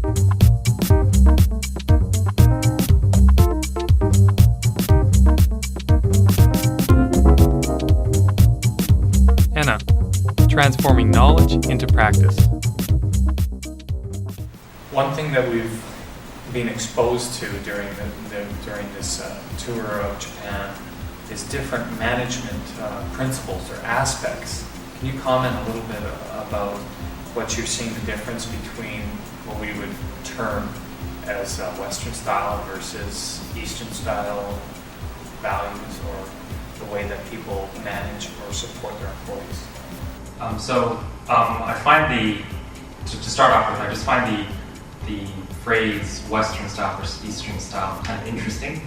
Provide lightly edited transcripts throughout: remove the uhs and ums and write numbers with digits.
Anna, transforming knowledge into practice. One thing that we've been exposed to during this tour of Japan is different management principles or aspects. Can you comment a little bit about what you're seeing the difference between what we would term as Western style versus Eastern style values, or the way that people manage or support their employees? I find to start off with, I just find the phrase Western style versus Eastern style kind of interesting.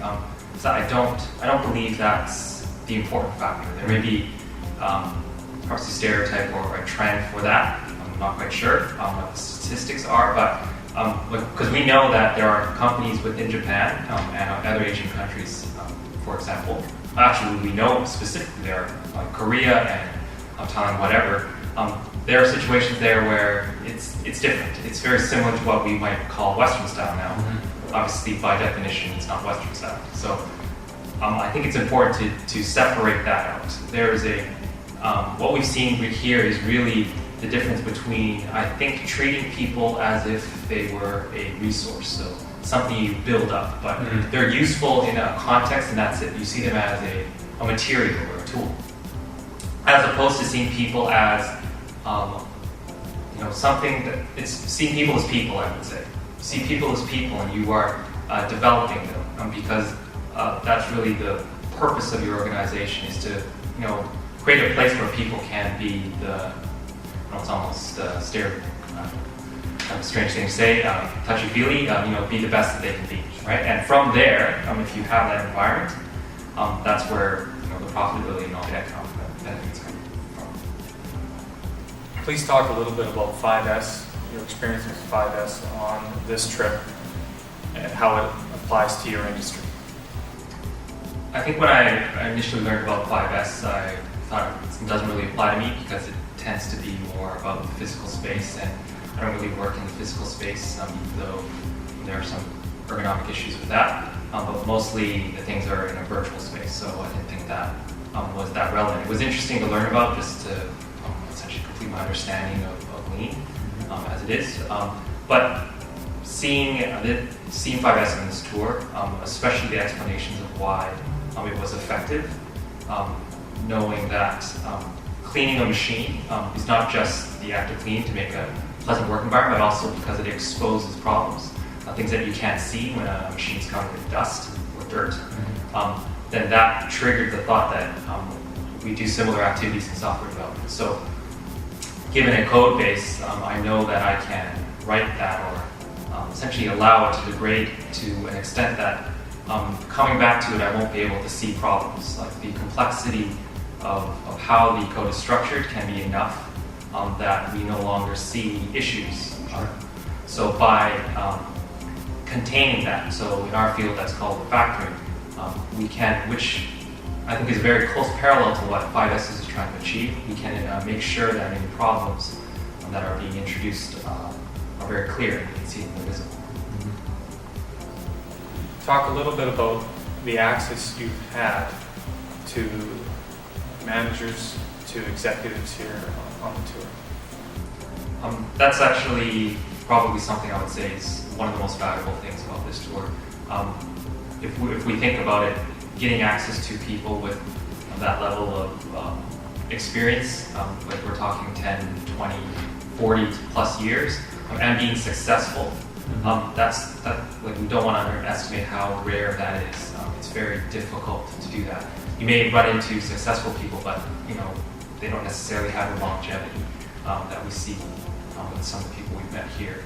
So I don't believe that's the important factor. There may be perhaps a stereotype or a trend for that. I'm not quite sure what the statistics are, but because we know that there are companies within Japan and other Asian countries, for example. Actually, we know specifically there are like Korea and Thailand, whatever. There are situations there where it's different. It's very similar to what we might call Western style now. Mm-hmm. Obviously, by definition, it's not Western style. So I think it's important to separate that out. There is what we've seen here is really the difference between, I think, treating people as if they were a resource, so something you build up, but they're useful in a context, and that's it. You see them as a material or a tool, as opposed to seeing people as something that it's seeing people as people. I would say see people as people, and you are developing them because that's really the purpose of your organization, is to create a place where people can be it's almost kind of strange thing to say, touchy-feely, be the best that they can be, right? And from there, if you have that environment, that's where the profitability and all the economic benefits come from. Please talk a little bit about 5S, your experience with 5S on this trip, and how it applies to your industry. I think when I initially learned about 5S, I thought it doesn't really apply to me because it tends to be more about the physical space, and I don't really work in the physical space, even though there are some ergonomic issues with that. But mostly the things are in a virtual space, so I didn't think that was that relevant. It was interesting to learn about, just to essentially complete my understanding of Lean as it is. But seeing 5S on this tour, especially the explanations of why it was effective, knowing that cleaning a machine is not just the act of cleaning to make a pleasant work environment, but also because it exposes problems, things that you can't see when a machine's covered with dust or dirt. Then that triggered the thought that we do similar activities in software development. So given a code base, I know that I can write that or essentially allow it to degrade to an extent that coming back to it, I won't be able to see problems. Like the complexity of how the code is structured can be enough that we no longer see issues. So by containing that, so in our field that's called refactoring, we can, which I think is very close parallel to what 5S is trying to achieve, we can make sure that any problems that are being introduced are very clear and you can see them visible. Talk a little bit about the access you've had to managers, to executives here on the tour. That's actually probably something I would say is one of the most valuable things about this tour. If we think about it, getting access to people with that level of experience, like we're talking 10, 20, 40 plus years, and being successful, we don't want to underestimate how rare that is. It's very difficult to do that. You may run into successful people, but they don't necessarily have the longevity that we see with some of the people we've met here.